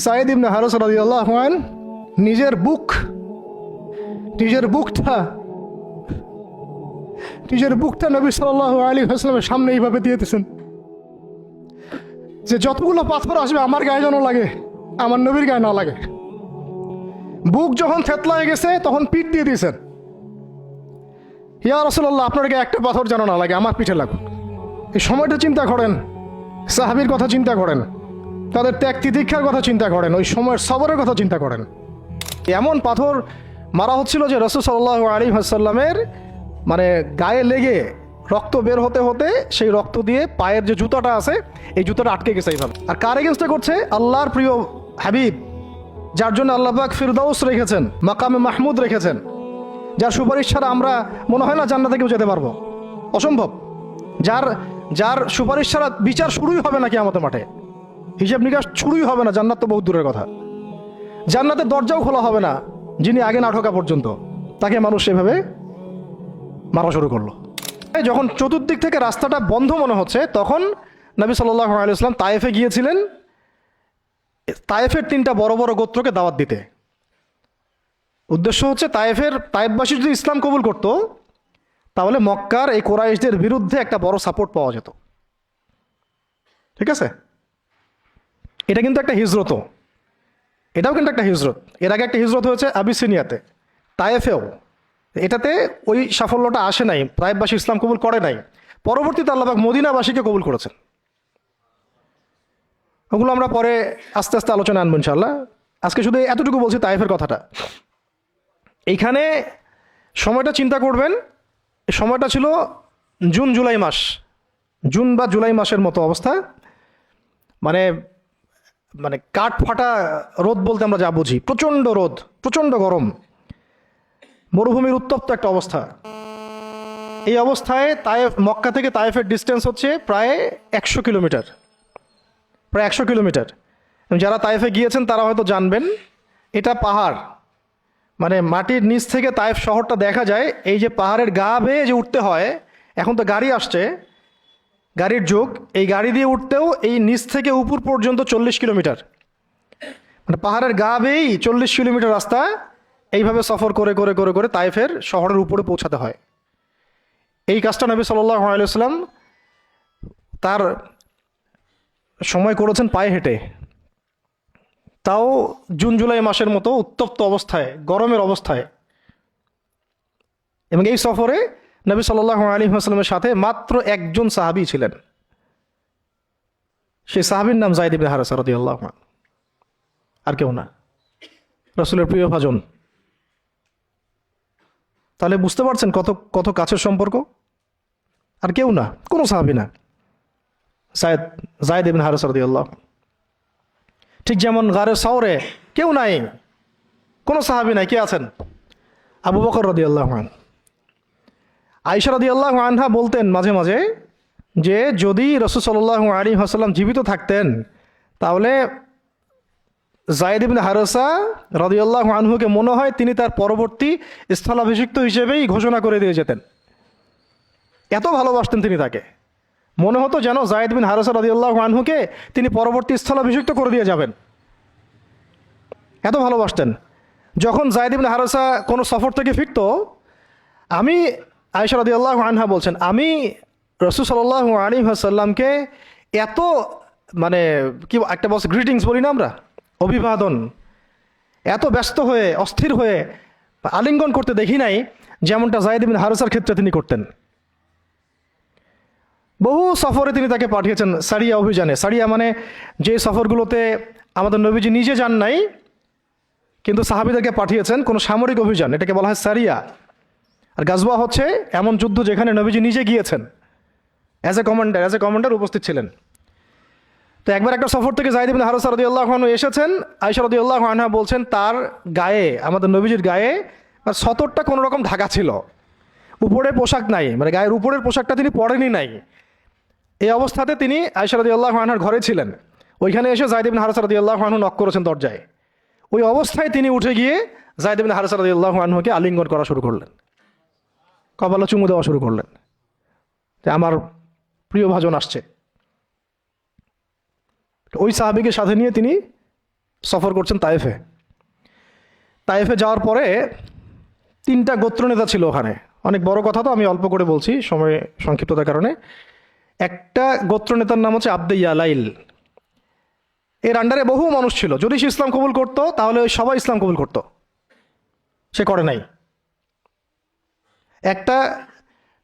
সাঈদ ইবনে হারেসা রাদিয়াল্লাহু আনহু নিজের বুকটা নবী সাল্লাল্লাহু আলাইহি ওয়াসাল্লামের সামনে এইভাবে দিয়ে দিয়েছেন যে যতগুলো পাথর আসবে আমার গায়ে যেন লাগে, আমার নবীর গায়ে না লাগে। বুক যখন থেতলায় গেছে তখন পিঠ দিয়ে দিয়েছেন, ইয়া রাসূলুল্লাহ আপনার গায়ে একটা পাথর যেন না লাগে, আমার পিঠে লাগুক। এই সময়টা চিন্তা করেন, সাহাবীর কথা চিন্তা করেন, তাদের ত্যাগ তিতিক্ষার কথা চিন্তা করেন, ওই সময়ের সবরের কথা চিন্তা করেন। এমন পাথর মারা হচ্ছিল যে রাসূল সাল্লাল্লাহু আলাইহি ওয়াসাল্লামের মানে গায়ে লেগে রক্ত বের হতে হতে সেই রক্ত দিয়ে পায়ের যে জুতাটা আছে এই জুতাটা আটকে গেছে এইভাবে। আর কার এগেন্স্টে করছে? আল্লাহর প্রিয় হাবিব, যার জন্য আল্লাহ পাক ফিরদাউস রেখেছেন, মাকামে মাহমুদ রেখেছেন, যার সুপারিশ ছাড়া আমরা মনে হয় না জান্নাতে কেউ যেতে পারবো, অসম্ভব। যার সুপারিশ ছাড়া বিচার শুরুই হবে না কিয়ামতের মাঠে, হিসাব নিকাশ শুরুই হবে না, জান্নাত তো বহুত দূরের কথা। জান্নাতের দরজাও খোলা হবে না যিনি আগে না ঢোকা পর্যন্ত, তাকে মানুষ সেভাবে মারা শুরু করলো। যখন চতুর্দিক থেকে রাস্তাটা বন্ধ মনে হচ্ছে তখন নবী সাল্লাল্লাহু আলাইহি ওয়াসাল্লাম তায়েফে গিয়েছিলেন, তায়েফের 3টা বড় বড় গোত্রকে দাওয়াত দিতে। উদ্দেশ্য হচ্ছে তায়েফবাসী যদি ইসলাম কবুল করত তাহলে মক্কার এই কুরাইশদের বিরুদ্ধে একটা বড় সাপোর্ট পাওয়া যেত। ঠিক আছে, এটা কিন্তু একটা হিজরত, এটাও কিন্তু একটা হিজরত। এর আগে একটা হিজরত হয়েছে আবিসিনিয়াতে, তায়েফেও। এটাতে ওই সাফল্যটা আসে নাই, তায়েফবাসী ইসলাম কবুল করে নাই। পরবর্তীতে আল্লাহ পাক মদিনাবাসীকে কবুল করেছেন। ওগুলো আমরা পরে আস্তে আস্তে আলোচনা আনবো ইনশাআল্লাহ। আজকে শুধু এতটুকু বলছি তায়েফের কথাটা। এইখানে সময়টা চিন্তা করবেন, এই সময়টা ছিল জুন বা জুলাই মাসের মতো অবস্থা। মানে মানে কাঠ ফাটা রোদ বলতে আমরা যা বুঝি, প্রচণ্ড রোদ, প্রচণ্ড গরম, মরুভূমির উত্তপ্ত একটা অবস্থা। এই অবস্থায় মক্কা থেকে তায়েফের ডিস্টেন্স হচ্ছে প্রায় 100 কিলোমিটার, প্রায় 100 কিলোমিটার। যারা তায়েফে গিয়েছেন তারা হয়তো জানবেন, এটা পাহাড়, মানে মাটির নিচ থেকে তায়েফ শহরটা দেখা যায়। এই যে পাহাড়ের গা বেয়ে যে উঠতে হয়, এখন তো গাড়ি আসছে, গাড়ির যুগ, এই গাড়ি দিয়ে উঠতেও এই নিচ থেকে উপর পর্যন্ত 40 কিলোমিটার, মানে পাহাড়ের গা বেয়েই 40 কিলোমিটার রাস্তা এইভাবে সফর করে করে করে করে তায়েফের শহরের উপরে পৌঁছাতে হয়। এই কাজটা নবী সাল্লাল্লাহু আলাইহি ওয়াসাল্লাম তার সময় করেছেন পায়ে হেঁটে, তাও জুন জুলাই মাসের মতো উত্তপ্ত অবস্থায়, গরমের অবস্থায়। এবং এই সফরে নবী সাল্লাল্লাহু আলাইহি ওয়াসাল্লামের সাথে মাত্র একজন সাহাবী ছিলেন, সেই সাহাবীর নাম যায়েদ ইবনে হারেসা রাদিয়াল্লাহু আনহু, আর কেউ না, রাসূলের প্রিয় ভাজন। তাহলে বুঝতে পারছেন কত কত কাছের সম্পর্ক। আর কেউ না, কোনো সাহাবী না, যায়েদ ইবনে হারেসা রাদিয়াল্লাহু আনহু। ঠিক যেমন গারে সাওরে কেউ নাই, কোনো সাহাবী নাই, কে আছেন? আবু বকর রাদিয়াল্লাহু আনহু। আয়েশা রাদিয়াল্লাহু আনহা বলতেন মাঝে মাঝে যে যদি রাসূল সাল্লাল্লাহু আলাইহি ওয়াসাল্লাম জীবিত থাকতেন তাহলে যায়েদ ইবনে হারেসা রাদিয়াল্লাহু আনহুকে মনে হয় তিনি তার পরবর্তী স্থলাভিষিক্ত হিসেবেই ঘোষণা করে দিয়ে যেতেন। এত ভালোবাসতেন তিনি তাকে, মনে হতো যেন যায়েদ বিন হারেসা রাদিয়াল্লাহু আনহুকে তিনি পরবর্তী স্থলাভিষিক্ত করে দিয়ে যাবেন, এত ভালোবাসতেন। যখন যায়েদ ইবনে হারেসা কোনো সফর থেকে ফিরত, আমি, আয়েশা রাদিয়াল্লাহু আনহা বলছেন, আমি রাসূল সাল্লাল্লাহু আলাইহি ওয়াসাল্লামকে এত মানে কি একটা বলছে গ্রিটিংস বলি না আমরা, অভিবাদন, এত ব্যস্ত হয়ে অস্থির হয়ে আলিঙ্গন করতে দেখি নাই যেমনটা যায়েদ ইবনে হারেসার ক্ষেত্রে তিনি করতেন। বহু সফরে তিনি তাকে পাঠিয়েছেন, সারিয়া অভিযানে। সারিয়া মানে যে সফরগুলোতে আমাদের নবীজি নিজে যান নাই কিন্তু সাহাবীদেরকে পাঠিয়েছেন, কোনো সামরিক অভিযান, এটাকে বলা হয় সারিয়া। আর গাজওয়া হচ্ছে এমন যুদ্ধ যেখানে নবীজি নিজে গিয়েছেন, অ্যাজ এ কমান্ডার উপস্থিত ছিলেন। তো একবার একটা সফর থেকে যায়েদ ইবনে হারেসা রাদিয়াল্লাহু আনহু এসেছেন। আয়েশা রাদিয়াল্লাহু আনহা বলছেন তার গায়ে, আমাদের নবীজির গায়ে সতরটা কোনো রকম ঢাকা ছিল, উপরে পোশাক নাই, মানে গায়ের উপরের পোশাকটা তিনি পরেনই নাই। এই অবস্থাতে তিনি আয়েশা রাদিয়াল্লাহু আনহার ঘরে ছিলেন। ওইখানে এসে যায়েদ ইবনে হারেসা রাদিয়াল্লাহু আনহু নক করেছেন দরজায়। ওই অবস্থায় তিনি উঠে গিয়ে যায়েদ ইবনে হারেসা রাদিয়াল্লাহু আনহুকে আলিঙ্গন করা শুরু করলেন, কপালে চুমু দেওয়া শুরু করলেন যে আমার প্রিয় ভাজন আসছে। ওই সাহাবীকে সাথে নিয়ে তিনি সফর করছেন তায়েফে। তায়েফে যাওয়ার পরে 3টা গোত্রনেতা ছিল ওখানে। অনেক বড় কথা, তো আমি অল্প করে বলছি সময় সংক্ষিপ্ততার কারণে। একটা গোত্রনেতার নাম হচ্ছে আব্দে ইয়ালাইল। এর আন্ডারে বহু মানুষ ছিল। যদি সে ইসলাম কবুল করতো তাহলে ওই সবাই ইসলাম কবুল করতো, সে করে নাই। একটা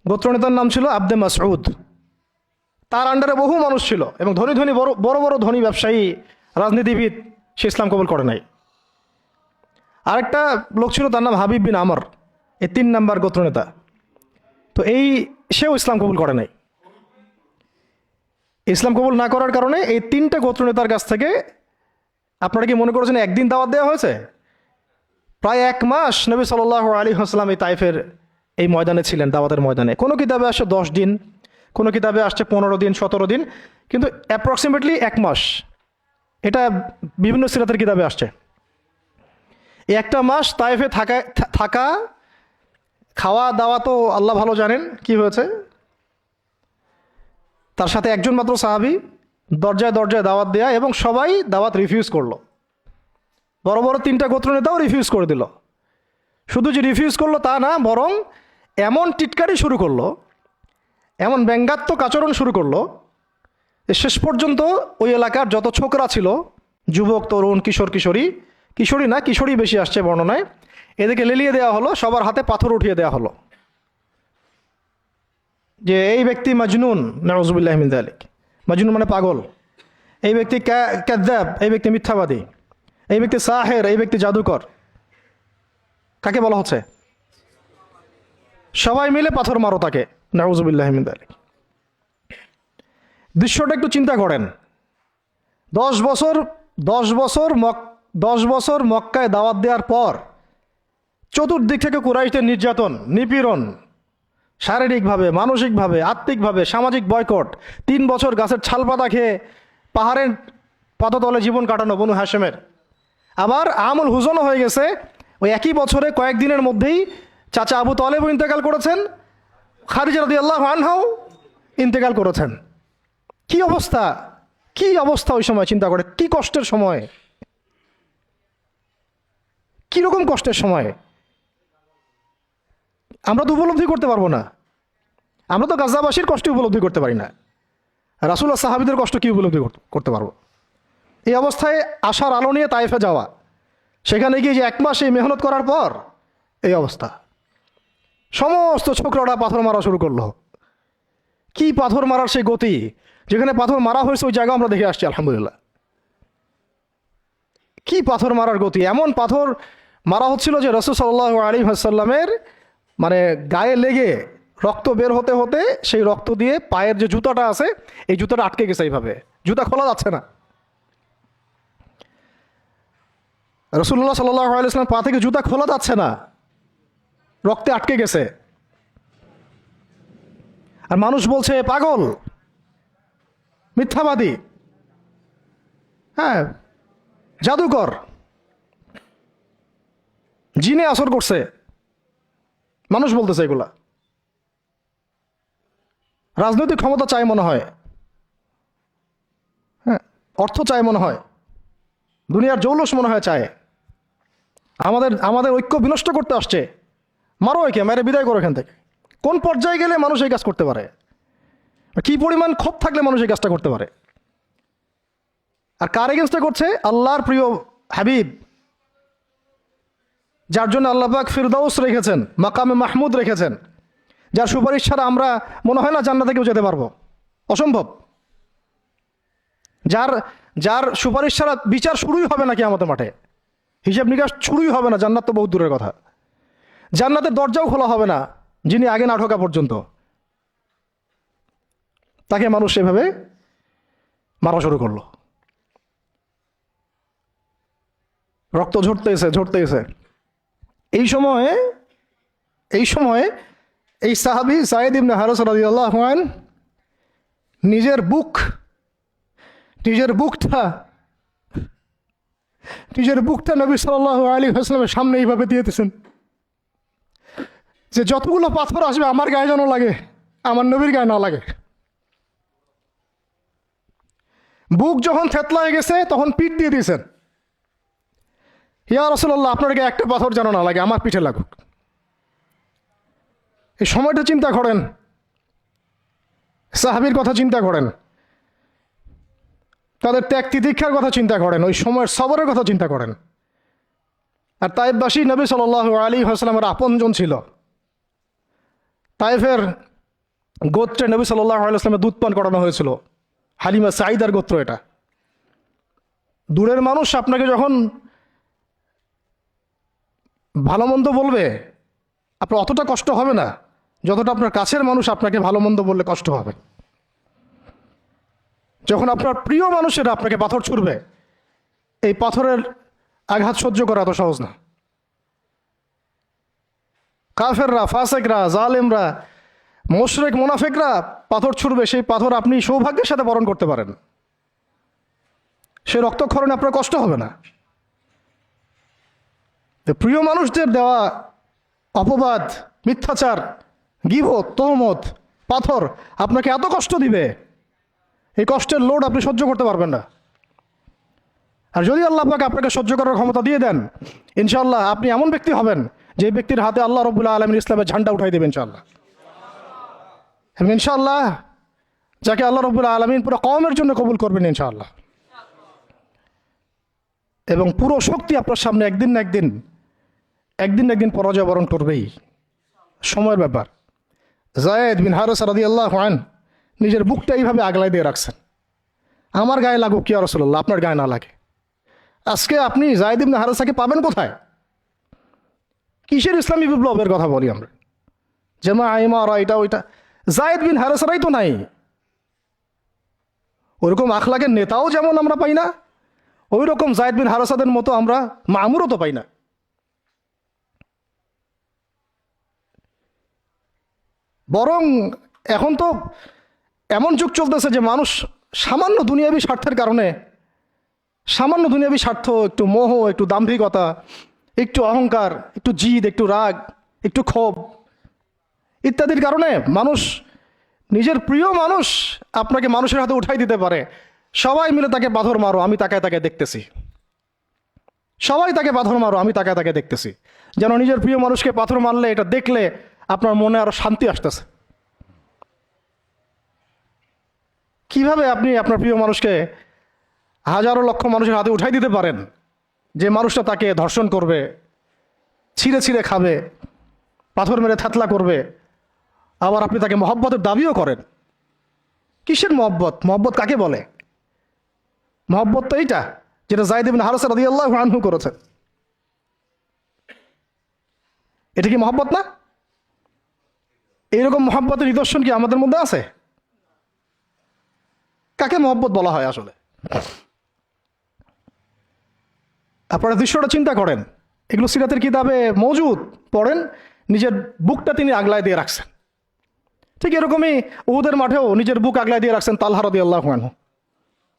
গোত্রনেতার নাম ছিল আব্দে মাসউদ। তার আন্ডারে বহু মানুষ ছিল এবং ধনী ধনী বড় বড় বড় ধনী ব্যবসায়ী, রাজনীতিবিদ, সে ইসলাম কবুল করে নাই। আরেকটা লোক ছিল, তার নাম হাবিব বিন আমর। এই 3 নাম্বার গোত্রনেতা। তো সেও ইসলাম কবুল করে নাই। ইসলাম কবুল না করার কারণে এই 3টে গোত্রনেতার কাছ থেকে, আপনারা কি মনে করেছেন একদিন দাওয়াত দেওয়া হয়েছে? প্রায় 1 মাস নবী সাল্লাল্লাহু আলাইহি ওয়াসাল্লাম এই তাইফের এই ময়দানে ছিলেন, দাওয়াতের ময়দানে। কোনো কিতাবে আসছে 10 দিন, কোনো কিতাবে আসছে 15 দিন, 17 দিন, কিন্তু অ্যাপ্রক্সিমেটলি 1 মাস। এটা বিভিন্ন সিরাতের কিতাবে আসছে। এই 1টা মাস তাইফে থাকা, খাওয়া দাওয়া তো আল্লাহ ভালো জানেন কি হয়েছে। তার সাথে একজন মাত্র সাহাবী, দরজায় দরজায় দাওয়াত দেয়া, এবং সবাই দাওয়াত রিফিউজ করলো। বড় বড় 3টা গোত্রনেতাও রিফিউজ করে দিল। শুধু যে রিফিউজ করলো তা না, বরং এমন টিটকারি শুরু করলো, এমন ব্যঙ্গাত্মক আচরণ শুরু করলো যে শেষ পর্যন্ত ওই এলাকার যত ছোকরা ছিল, যুবক, তরুণ, কিশোর, কিশোরী না, কিশোরী বেশি আসছে বর্ণনায়, এদেরকে লেলিয়ে দেওয়া হলো, সবার হাতে পাথর উঠিয়ে দেওয়া হলো যে এই ব্যক্তি মাজনুন, নাউযুবিল্লাহি মিন যালিক। মাজনুন মানে পাগল। এই ব্যক্তি কাযযাব, এই ব্যক্তি মিথ্যাবাদী। এই ব্যক্তি সাহের, এই ব্যক্তি জাদুকর। কাকে বলা হচ্ছে? সবাই মিলে পাথর মারো তাকে, নাউযুবিল্লাহি মিন যালিক। দৃশ্যটা একটু চিন্তা করেন। 10 বছর মক্কায় দাওয়াত দেওয়ার পর চতুর্দিক থেকে কুরাইশদের নির্যাতন, নিপীড়ন, শারীরিকভাবে, মানসিকভাবে, আত্মিকভাবে, সামাজিক বয়কট, 3 বছর গাছের ছালপাতা খেয়ে পাহাড়ের পদতলে জীবন কাটানো বনু হাশেমের। আবার আমুল হুজনও হয়ে গেছে। ওই একই বছরে কয়েকদিনের মধ্যেই চাচা আবু তালেবও ইন্তেকাল করেছেন, খাদিজা রাদিয়াল্লাহু আনহাও ইন্তেকাল করেছেন। কি অবস্থা, কি অবস্থা ওই সময় চিন্তা করে, কি কষ্টের সময়, কীরকম কষ্টের সময়। আমরা তো উপলব্ধি করতে পারবো না। আমরা তো গাজাবাসীর কষ্ট উপলব্ধি করতে পারি না, রাসূলুল্লাহ সাহাবীদের কষ্ট কি উপলব্ধি করতে পারবো? এই অবস্থায় আশার আলো নিয়ে তায়েফে যাওয়া, সেখানে গিয়ে যে 1 মাস এই মেহনত করার পর এই অবস্থা। সমস্ত ছোকরারা পাথর মারা শুরু করলো। কি পাথর মারার সেই গতি! যেখানে পাথর মারা হয়েছে ওই জায়গা আমরা দেখে আসছি, আলহামদুলিল্লাহ। কি পাথর মারার গতি! এমন পাথর মারা হচ্ছিল যে রাসূল সাল্লাল্লাহু আলাইহি ওয়াসাল্লামের মানে গায়ে লেগে রক্ত বের হতে হতে সেই রক্ত দিয়ে পায়ের যে জুতাটা আছে, এই জুতাটা আটকে গেছে। এইভাবে জুতা খোলা যাচ্ছে না। রাসূলুল্লাহ সাল্লাল্লাহু আলাইহি ওয়াসাল্লাম পা থেকে জুতা খোলা যাচ্ছে না, রক্তে আটকে গেছে। আর মানুষ বলছে পাগল, মিথ্যাবাদী, হ্যাঁ, জাদুকর, জিনে আসর করছে। মানুষ বলতেছে এগুলা। রাজনৈতিক ক্ষমতা চাই মনে হয়, হ্যাঁ, অর্থ চাই মনে হয়, দুনিয়ার জৌলুস মনে হয় চায়। আমাদের ঐক্য বিনষ্ট করতে আসছে। মারো একে, মেরে বিদায় করো এখান থেকে। কোন পর্যায়ে গেলে মানুষ এই কাজ করতে পারে? কি পরিমাণ ক্ষোভ থাকলে মানুষ এই কাজটা করতে পারে? আর কার এগেনস্টে করছে? আল্লাহর প্রিয় হাবিব, যার জন্য আল্লাহ পাক ফিরদাউস রেখেছেন, মাকামে মাহমুদ রেখেছেন, যার সুপারিশ ছাড়া আমরা মনে হয় না জান্নাতে কেউ যেতে পারবো, অসম্ভব। যার সুপারিশ ছাড়া বিচার শুরুই হবে না কিয়ামতের মাঠে, হিসাব নিকাশ শুরুই হবে না। জান্নাত তো বহুত দূরের কথা, জান্নাতের দরজাও খোলা হবে না যিনি আগে না ঢোকা পর্যন্ত। তাকে মানুষ সেভাবে মারা শুরু করলো। রক্ত ঝরতেছে। এই সময়ে এই সাহাবী যায়েদ ইবনে হারেসা রাদিয়াল্লাহু আনহু নিজের বুকটা নবী সাল্লাল্লাহু আলাইহি ওয়াসাল্লামের সামনে এইভাবে দিয়ে দিয়েছেন যে যতগুলো পাথর আসবে আমার গায়ে যেন লাগে, আমার নবীর গায়ে না লাগে। বুক যখন থেতলায় গেছে তখন পিঠ দিয়ে দিয়েছেন। ইয়া রাসূলুল্লাহ আপনার গায়ে একটা পাথর যেন না লাগে, আমার পিঠে লাগুক। এই সময়টা চিন্তা করেন, সাহাবীর কথা চিন্তা করেন, তাদের ত্যাগ তিতিক্ষার কথা চিন্তা করেন, ওই সময়ের সবরের কথা চিন্তা করেন। আর তায়েফবাসী নবী সাল্লাল্লাহু আলাইহি ওয়াসাল্লামের আপনজন ছিল। তায়েফের গোত্রে নবী সাল্লাল্লাহু আলাইহি ওয়াসাল্লামের দুধ পান করানো হয়েছিল। হালিমা সাঈদার গোত্র এটা। দূরের মানুষ আপনাকে যখন ভালো মন্দ বলবে আপনার অতটা কষ্ট হবে না যতটা আপনার কাছের মানুষ আপনাকে ভালো মন্দ বললে কষ্ট হবে। যখন আপনার প্রিয় মানুষেরা আপনাকে পাথর ছুড়বে, এই পাথরের আঘাত সহ্য করা এত সহজ না। কাফেররা, ফাসেকরা, জালেমরা, মুশরিক মুনাফিকরা পাথর ছুড়বে, সেই পাথর আপনি সৌভাগ্যের সাথে বরণ করতে পারেন, সেই রক্তক্ষরণে আপনার কষ্ট হবে না। প্রিয় মানুষদের দেওয়া অপবাদ, মিথ্যাচার, গীবত, তহমত, পাথর আপনাকে এত কষ্ট দিবে, এই কষ্টের লোড আপনি সহ্য করতে পারবেন না। আর যদি আল্লাহ পাক আপনাকে সহ্য করার ক্ষমতা দিয়ে দেন, ইনশাআল্লাহ আপনি এমন ব্যক্তি হবেন যে ব্যক্তির হাতে আল্লাহ রাব্বুল আলামিন ইসলামের ঝান্ডা উঠাই দেবেন ইনশাআল্লাহ। এবং ইনশাআল্লাহ যাকে আল্লাহ রাব্বুল আলামিন পুরো কওমের জন্য কবুল করবেন ইনশাআল্লাহ। এবং পুরো শক্তি আপনার সামনে একদিন না একদিন পরাজয় বরণ করবেই, সময়ের ব্যাপার। যায়েদ বিন হারেসা রাদিয়াল্লাহু আনহু নিজের বুকটা এইভাবে আগলায় দিয়ে রাখছেন, আমার গায়ে লাগুক কি ইয়া রাসূলুল্লাহ, আপনার গায়ে না লাগে। আজকে আপনি যায়েদ ইবনে হারেসাকে পাবেন কোথায়? কিসের ইসলামী বিপ্লবের কথা বলি আমরা? জামা ইমারা এটা ওইটা, যায়েদ বিন হারেসারাই তো নাই। ওইরকম আখলাকের নেতাও যেমন আমরা পাই না, ওই রকম যায়েদ বিন হারেসাদের মতো আমরা মামুরও তো পাই না। বরং এখন তো এমন যুগ চলতেছে যে মানুষ সামান্য দুনিয়াবী স্বার্থের কারণে, সামান্য দুনিয়াবী স্বার্থ, একটু মোহ, একটু দাম্ভিকতা, একটু অহংকার, একটু জিদ, একটু রাগ, একটু ক্ষোভ ইত্যাদির কারণে মানুষ, নিজের প্রিয় মানুষ আপনাকে মানুষের হাতে উঠাই দিতে পারে। সবাই মিলে তাকে পাথর মারো, আমি তাকায় তাকে দেখতেছি। সবাই তাকে পাথর মারো, আমি তাকায় তাকে দেখতেছি। যেন নিজের প্রিয় মানুষকে পাথর মারলে, এটা দেখলে আপনার মনে আরো শান্তি আসতেছে। কিভাবে আপনি আপনার প্রিয় মানুষকে হাজারো লক্ষ মানুষের হাতে উঠাই দিতে পারেন, যে মানুষটা তাকে ধর্ষণ করবে, ছিঁড়ে ছিঁড়ে খাবে, পাথর মেরে থাতলা করবে, আবার আপনি তাকে মহব্বতের দাবিও করেন? কিসের মহব্বত? মহব্বত কাকে বলে? মহব্বত তো এইটা যেটা যায়েদ ইবনে হারেসা রাদিয়াল্লাহু আনহু করেছেন। এটা কি মহব্বত না? এইরকম মহব্বতের নিদর্শন কি আমাদের মধ্যে আছে? কাকে মহব্বত বলা হয় আসলে? আপনারা দৃশ্যটা চিন্তা করেন, এগুলো সিরাতের কিতাবে মজুদ, পড়েন, নিজের বুকটা তিনি আগলায় দিয়ে রাখছেন। ঠিক এরকমই উহুদের মাঠেও নিজের বুক আগলায় দিয়ে রাখছেন তালহা রাদিয়াল্লাহু আনহু।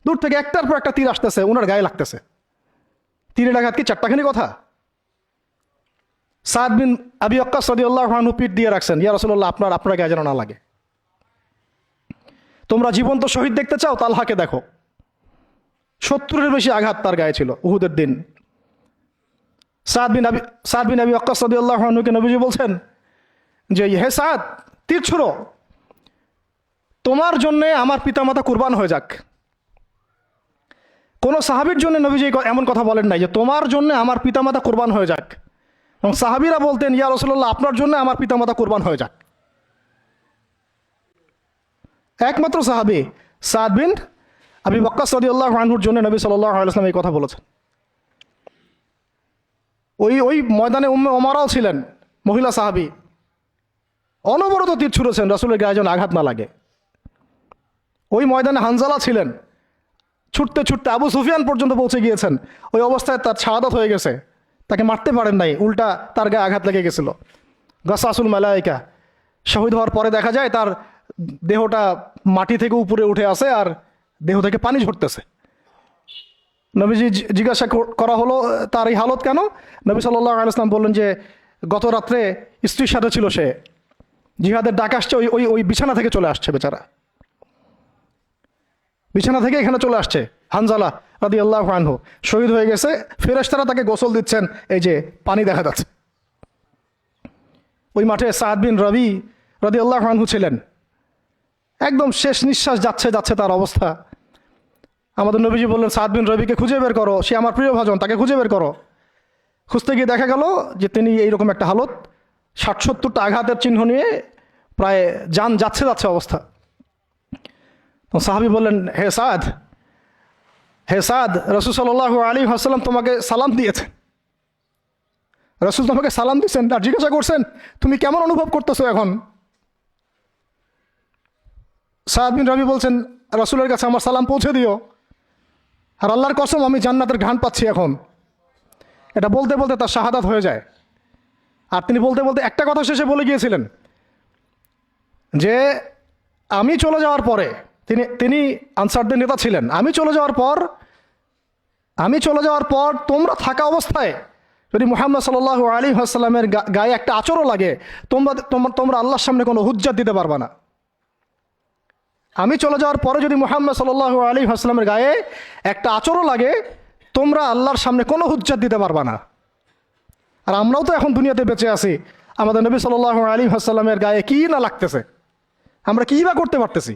দূর থেকে একটার পর একটা তীর আসতেছে, ওনার গায়ে লাগতেছে। তীরের আঘাত কি চারটাখানি কথা? সাদ বিন আবি ওয়াক্কাস রাদিয়াল্লাহু আনহু পিঠ দিয়ে রাখছেন, ইয়া রাসূলুল্লাহ আপনার গায়ে যেন না লাগে। তোমরা জীবন্ত শহীদ দেখতে চাও, তালহাকে দেখো। 70-এর বেশি আঘাত তার গায়ে ছিল উহুদের দিন। সাদ বিন আবি ওয়াক্কাস রাদিয়াল্লাহু আনহুকে নবীজি বলছেন যে, হে সাদ, তীর ছুঁড়ো, তোমার জন্যে আমার পিতামাতা কুরবান হয়ে যাক। কোন সাহাবীর জন্য নবীজি এমন কথা বলেন নাই যে তোমার জন্য আমার পিতামাতা কুরবান হয়ে যাক। এবং সাহাবীরা বলতেন, ইয়া রাসূলুল্লাহ আপনার জন্য আমার পিতামাতা কুরবান হয়ে যাক। একমাত্র সাহাবী সাদ বিন আবি ওয়াক্কাস রাদিয়াল্লাহু আনহুর জন্য নবী সাল্লাল্লাহু আলাইহি ওয়াসাল্লাম এই কথা বলেছেন। ওই ময়দানে উম্মে ওমারাও ছিলেন, মহিলা সাহাবী, অনবরত তীর ছুঁড়েছেন রাসূলের গায়ে যেন আঘাত না লাগে। ওই ময়দানে হানজালা ছিলেন, ছুটতে ছুটতে আবু সুফিয়ান পর্যন্ত পৌঁছে গিয়েছেন। ওই অবস্থায় তার শাহাদাত হয়ে গেছে, তাকে মারতে পারেন নাই, উল্টা তার গায়ে আঘাত লেগে গেছিল। গাসাসুল মালায়েকা, শহীদ হওয়ার পরে দেখা যায় তার দেহটা মাটি থেকে উপরে উঠে আসে আর দেহ থেকে পানি ঝরতেছে। নবীজি জিজ্ঞাসা করা হলো তার এই হালত কেন? নবী সাল্লাল্লাহু আলাইহি ওয়াসাল্লাম বললেন যে গত রাত্রে স্ত্রীর সাথে ছিল সে, জিহাদের ডাক আসছে, ওই বিছানা থেকে চলে আসছে বেচারা, বিছানা থেকে এখানে চলে আসছে হানজালা রাদিয়াল্লাহু আনহু শহীদ হয়ে গেছে, ফেরেশতারা তাকে গোসল দিচ্ছেন, এই যে পানি দেখা যাচ্ছে। ওই মাঠে সাদ বিন রবি রাদিয়াল্লাহু আনহু ছিলেন, একদম শেষ নিঃশ্বাস যাচ্ছে যাচ্ছে তার অবস্থা। আমাদের নবীজি বললেন, সাদ বিন রবিকে খুঁজে বের করো, সে আমার প্রিয় ভাজন, তাকে খুঁজে বের করো। খুঁজতে গিয়ে দেখা গেল যে তিনি এইরকম একটা হালত, 60-70টা আঘাতের চিহ্ন নিয়ে প্রায় যান যাচ্ছে যাচ্ছে অবস্থা। তো সাহাবী বললেন, হে সাদ, রাসূল সাল্লাল্লাহু আলাইহি ওয়াসাল্লাম তোমাকে সালাম দিয়েছেন। রাসূল তোমাকে সালাম দিয়েছেন আর জিজ্ঞাসা করছেন তুমি কেমন অনুভব করতেছো এখন। সাদ বিন রবি বলছেন, রাসূলের কাছে আমার সালাম পৌঁছে দিও, আর আল্লাহর কসম আমি জান্নাতের ঘ্রাণ পাচ্ছি এখন। এটা বলতে বলতে তার শাহাদাত হয়ে যায়। আর তিনি বলতে বলতে একটা কথা শেষে বলে গিয়েছিলেন যে আমি চলে যাওয়ার পরে, তিনি আনসারদের নেতা ছিলেন, আমি চলে যাওয়ার পর তোমরা থাকা অবস্থায় যদি মুহাম্মদ সাল্লাল্লাহু আলাইহি ওয়াসাল্লামের গায়ে একটা আঁচড়ও লাগে, তোমরা আল্লাহর সামনে কোনো হুজ্জাত দিতে পারবে না। আমি চলে যাওয়ার পরে যদি মুহাম্মদ সাল্লাল্লাহু আলাইহি ওয়াসাল্লামের গায়ে একটা আঁচড়ও লাগে, তোমরা আল্লাহর সামনে কোনো হুজ্জাত দিতে পারবে না। আর আমরাও তো এখন দুনিয়াতে বেঁচে আছি, আমাদের নবী সাল্লাল্লাহু আলাইহি ওয়াসাল্লামের গায়ে কী না লাগতেছে, আমরা কী বা করতে পারতেছি।